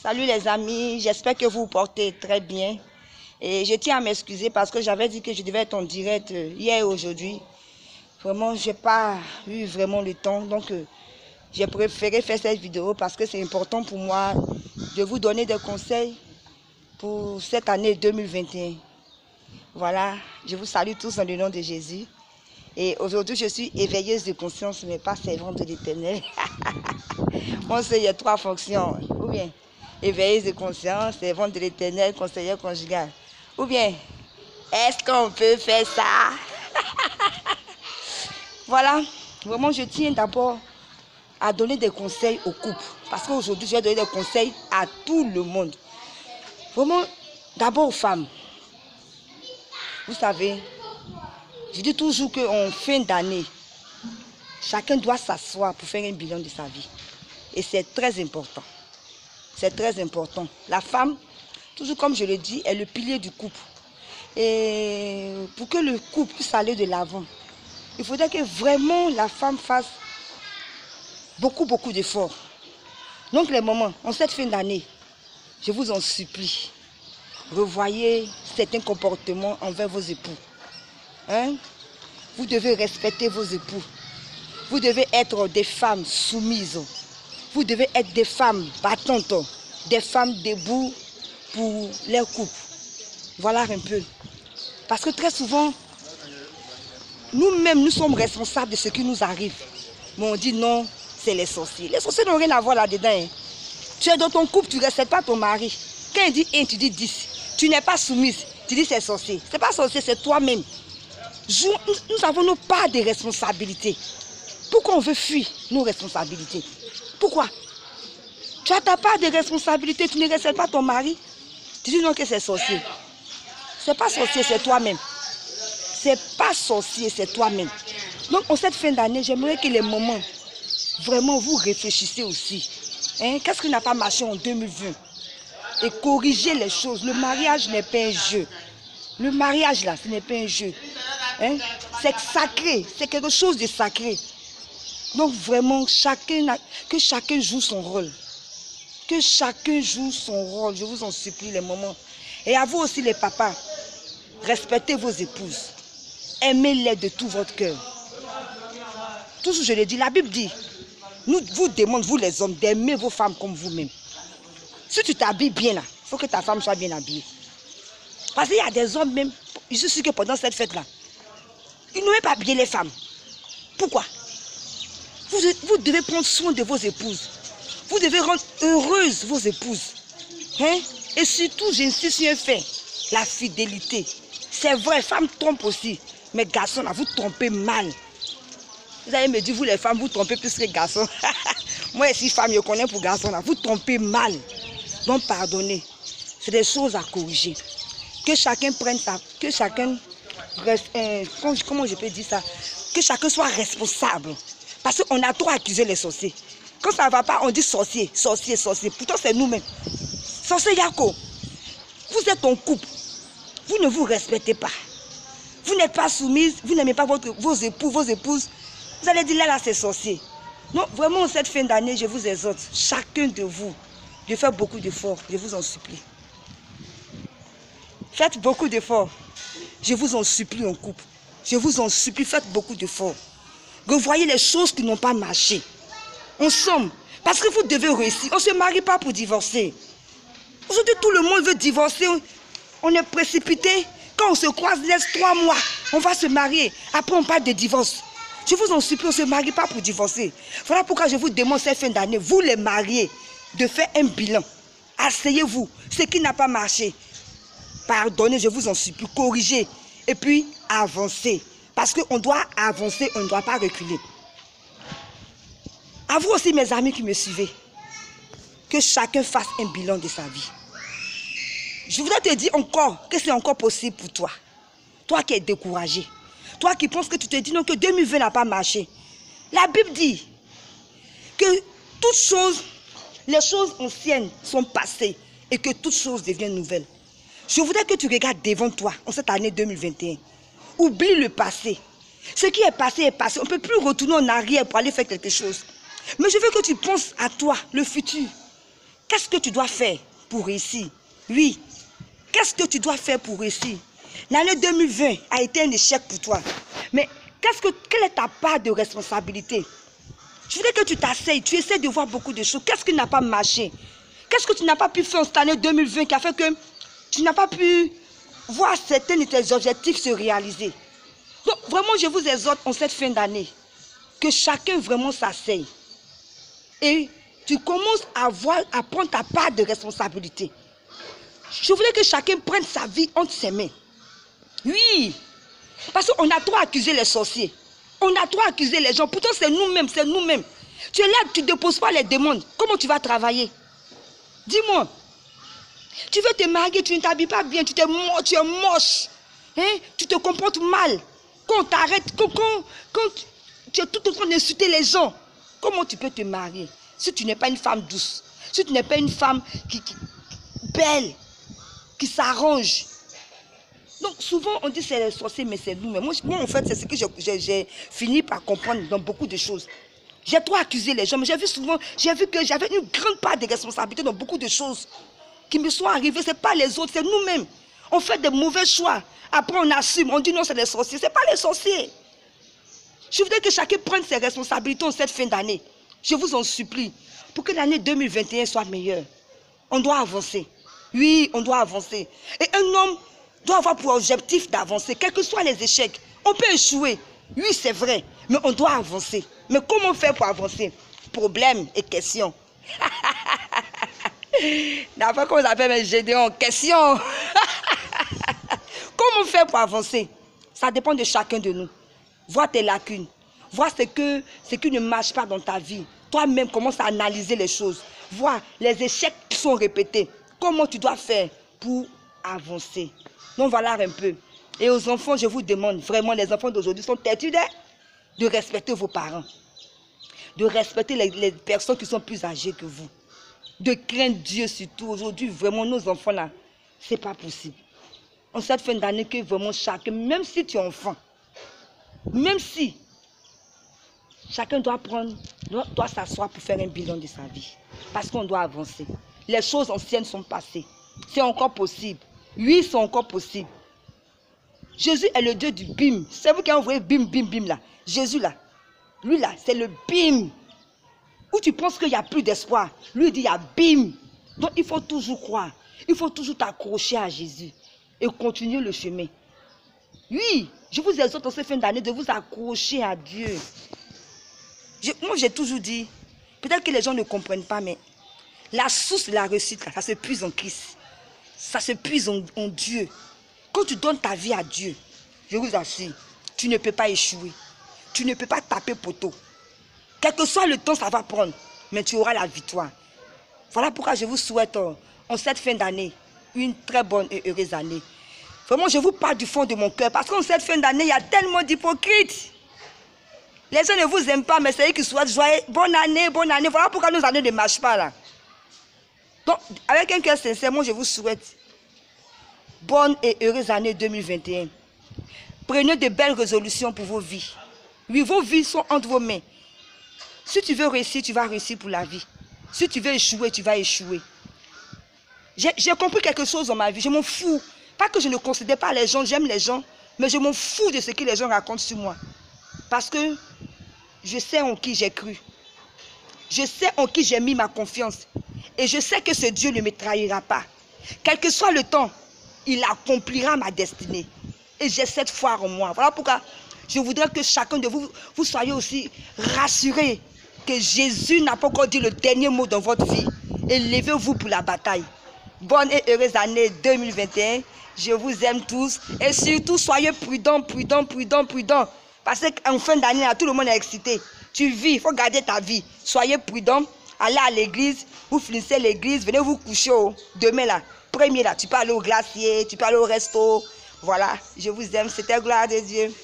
Salut les amis, j'espère que vous vous portez très bien. Et je tiens à m'excuser parce que j'avais dit que je devais être en direct hier et aujourd'hui. Vraiment, je n'ai pas eu vraiment le temps. Donc, j'ai préféré faire cette vidéo parce que c'est important pour moi de vous donner des conseils pour cette année 2021. Voilà, je vous salue tous dans le nom de Jésus. Et aujourd'hui, je suis éveilleuse de conscience, mais pas servante de l'Éternel. Moi, il y a 3 fonctions. Ou bien éveilleuse de conscience, servante de l'Éternel, conseillère conjugale. Ou bien, est-ce qu'on peut faire ça? Voilà, vraiment, je tiens d'abord à donner des conseils aux couples. Parce qu'aujourd'hui, je vais donner des conseils à tout le monde. Vraiment, d'abord aux femmes. Vous savez, je dis toujours qu'en fin d'année, chacun doit s'asseoir pour faire un bilan de sa vie. Et c'est très important. C'est très important. La femme, toujours comme je le dis, est le pilier du couple. Et pour que le couple puisse aller de l'avant, il faudrait que vraiment la femme fasse beaucoup d'efforts. Donc les mamans, en cette fin d'année, je vous en supplie, revoyez certains comportements envers vos époux. Hein? Vous devez respecter vos époux. Vous devez être des femmes soumises. Vous devez être des femmes battantes, des femmes debout pour leur couple. Voilà un peu. Parce que très souvent, nous-mêmes, nous sommes responsables de ce qui nous arrive. Mais on dit non, c'est les sorciers. Les sorciers n'ont rien à voir là-dedans. Hein. Tu es dans ton couple, tu ne respectes pas ton mari. Quand il dit 1, tu dis 10. Tu n'es pas soumise, tu dis c'est sorcier. Ce n'est pas sorcier, c'est toi-même. Nous avons nos parts de responsabilités. Pourquoi on veut fuir nos responsabilités? Pourquoi? Tu as ta part de responsabilité, tu ne respectes pas ton mari. Tu dis non que c'est sorcier. Ce n'est pas sorcier, c'est toi-même. Ce n'est pas sorcier, c'est toi-même. Donc en cette fin d'année, j'aimerais que les mamans, vraiment vous réfléchissez aussi. Hein? Qu'est-ce qui n'a pas marché en 2020? Et corrigez les choses. Le mariage n'est pas un jeu. Le mariage là, ce n'est pas un jeu. Hein? C'est sacré, c'est quelque chose de sacré. Donc vraiment, que chacun joue son rôle. Que chacun joue son rôle. Je vous en supplie les mamans. Et à vous aussi les papas, respectez vos épouses. Aimez-les de tout votre cœur. Toujours je le dis, la Bible dit, nous vous demande, vous les hommes, d'aimer vos femmes comme vous-même. Si tu t'habilles bien là, il faut que ta femme soit bien habillée. Parce qu'il y a des hommes même, je suis sûr que pendant cette fête-là, ils n'ont même pas habillé les femmes. Pourquoi? Vous devez prendre soin de vos épouses. Vous devez rendre heureuses vos épouses. Hein? Et surtout, j'insiste sur un fait, la fidélité. C'est vrai, femmes trompent aussi. Mais garçons, là, vous trompez mal. Vous allez me dire, vous les femmes, vous trompez plus que les garçons. Moi, si femme, je connais pour garçons, là, vous trompez mal. Donc, pardonnez. C'est des choses à corriger. Que chacun prenne ça, que chacun reste, comment je peux dire ça? Que chacun soit responsable. Parce qu'on a trop accusé les sorciers. Quand ça ne va pas, on dit sorcier, sorcier, sorcier. Pourtant, c'est nous-mêmes. Sorcier Yako, vous êtes en couple. Vous ne vous respectez pas. Vous n'êtes pas soumise, vous n'aimez pas vos époux, vos épouses. Vous allez dire là, c'est sorcier. Non, vraiment, cette fin d'année, je vous exhorte, chacun de vous, de faire beaucoup d'efforts. Je vous en supplie. Faites beaucoup d'efforts. Je vous en supplie en couple. Je vous en supplie, faites beaucoup d'efforts. Revoyez les choses qui n'ont pas marché. Ensemble. Parce que vous devez réussir. On ne se marie pas pour divorcer. Aujourd'hui, tout le monde veut divorcer. On est précipité. Quand on se croise, laisse 3 mois. On va se marier. Après, on parle de divorce. Je vous en supplie, on ne se marie pas pour divorcer. Voilà pourquoi je vous demande cette fin d'année, vous les mariés, de faire un bilan. Asseyez-vous. Ce qui n'a pas marché, pardonnez, je vous en supplie, corrigez. Et puis, avancez. Parce qu'on doit avancer, on ne doit pas reculer. À vous aussi, mes amis qui me suivez, que chacun fasse un bilan de sa vie. Je voudrais te dire encore que c'est encore possible pour toi. Toi qui es découragé. Toi qui penses que tu te dis non, que 2020 n'a pas marché. La Bible dit que toutes choses, les choses anciennes sont passées et que toutes choses deviennent nouvelles. Je voudrais que tu regardes devant toi en cette année 2021. Oublie le passé. Ce qui est passé est passé. On ne peut plus retourner en arrière pour aller faire quelque chose. Mais je veux que tu penses à toi, le futur. Qu'est-ce que tu dois faire pour réussir? Oui. Qu'est-ce que tu dois faire pour réussir? L'année 2020 a été un échec pour toi. Mais quelle est ta part de responsabilité? Je voudrais que tu t'asseyes, tu essaies de voir beaucoup de choses. Qu'est-ce qui n'a pas marché? Qu'est-ce que tu n'as pas pu faire en cette année 2020 qui a fait que tu n'as pas pu voir certains de tes objectifs se réaliser? Donc vraiment, je vous exhorte en cette fin d'année que chacun vraiment s'asseye. Et tu commences à prendre ta part de responsabilité. Je voulais que chacun prenne sa vie entre ses mains. Oui, parce qu'on a trop accusé les sorciers. On a trop accusé les gens. Pourtant, c'est nous-mêmes, c'est nous-mêmes. Tu es là, tu ne déposes pas les demandes. Comment tu vas travailler? Dis-moi. Tu veux te marier, tu ne t'habilles pas bien, tu es moche. Hein? Tu te comportes mal. Quand on t'arrête, quand tu es tout en train d'insulter les gens, comment tu peux te marier si tu n'es pas une femme douce, si tu n'es pas une femme belle, qui s'arrange? Donc souvent on dit c'est les sorciers, mais c'est nous. Mais moi en fait c'est ce que j'ai fini par comprendre dans beaucoup de choses. J'ai trop accusé les gens, mais j'ai vu que j'avais une grande part de responsabilité dans beaucoup de choses qui me sont arrivées. Ce n'est pas les autres, c'est nous-mêmes. On fait des mauvais choix. Après on assume, on dit non c'est les sorciers. Ce n'est pas les sorciers. Je voudrais que chacun prenne ses responsabilités en cette fin d'année. Je vous en supplie, pour que l'année 2021 soit meilleure. On doit avancer. Oui, on doit avancer. Et un homme doit avoir pour objectif d'avancer, quels que soient les échecs. On peut échouer, oui c'est vrai, mais on doit avancer. Mais comment faire pour avancer? Problèmes et questions. D'après qu'on appelle Gédéon, questions. Comment faire pour avancer? Ça dépend de chacun de nous. Vois tes lacunes, vois ce qui ne marche pas dans ta vie. Toi-même, commence à analyser les choses. Vois les échecs qui sont répétés. Comment tu dois faire pour avancer? Donc voilà un peu. Et aux enfants, je vous demande, vraiment, les enfants d'aujourd'hui sont têtus de respecter vos parents. De respecter les personnes qui sont plus âgées que vous. De craindre Dieu surtout. Aujourd'hui, vraiment, nos enfants là, c'est pas possible. En cette fin d'année, que vraiment chacun, même si tu es enfant, même si, chacun doit s'asseoir pour faire un bilan de sa vie. Parce qu'on doit avancer. Les choses anciennes sont passées. C'est encore possible. Oui, c'est encore possible. Jésus est le Dieu du bim. C'est vous qui avez envoyé bim, bim, bim là. Jésus là. Lui là, c'est le bim. Où tu penses qu'il n'y a plus d'espoir. Lui il dit il y a bim. Donc il faut toujours croire. Il faut toujours t'accrocher à Jésus. Et continuer le chemin. Oui, je vous exhorte en cette fin d'année de vous accrocher à Dieu. Moi j'ai toujours dit, peut-être que les gens ne comprennent pas, mais la source de la réussite, là, ça se puise en Christ. Ça se puise en Dieu. Quand tu donnes ta vie à Dieu, je vous assure, tu ne peux pas échouer. Tu ne peux pas taper poteau. Quel que soit le temps, ça va prendre. Mais tu auras la victoire. Voilà pourquoi je vous souhaite en cette fin d'année une très bonne et heureuse année. Vraiment, je vous parle du fond de mon cœur. Parce qu'en cette fin d'année, il y a tellement d'hypocrites. Les gens ne vous aiment pas, mais c'est eux qui souhaitent joyeux. Bonne année, bonne année. Voilà pourquoi nos années ne marchent pas là. Donc, avec un cœur sincère, moi je vous souhaite bonne et heureuse année 2021. Prenez de belles résolutions pour vos vies. Oui, vos vies sont entre vos mains. Si tu veux réussir, tu vas réussir pour la vie. Si tu veux échouer, tu vas échouer. J'ai compris quelque chose dans ma vie, je m'en fous. Pas que je ne considère pas les gens, j'aime les gens, mais je m'en fous de ce que les gens racontent sur moi. Parce que je sais en qui j'ai cru. Je sais en qui j'ai mis ma confiance. Et je sais que ce Dieu ne me trahira pas. Quel que soit le temps, il accomplira ma destinée. Et j'ai cette foi en moi. Voilà pourquoi je voudrais que chacun de vous, vous soyez aussi rassurés que Jésus n'a pas encore dit le dernier mot dans votre vie. Et levez-vous pour la bataille. Bonne et heureuse année 2021. Je vous aime tous. Et surtout, soyez prudents, prudents, prudents, prudents. Parce qu'en fin d'année, tout le monde est excité. Tu vis, il faut garder ta vie. Soyez prudents. Allez à l'église. Vous finissez l'église. Venez vous coucher. Demain, là, premier, là, tu peux aller au glacier. Tu peux aller au resto. Voilà, je vous aime. C'était gloire de Dieu.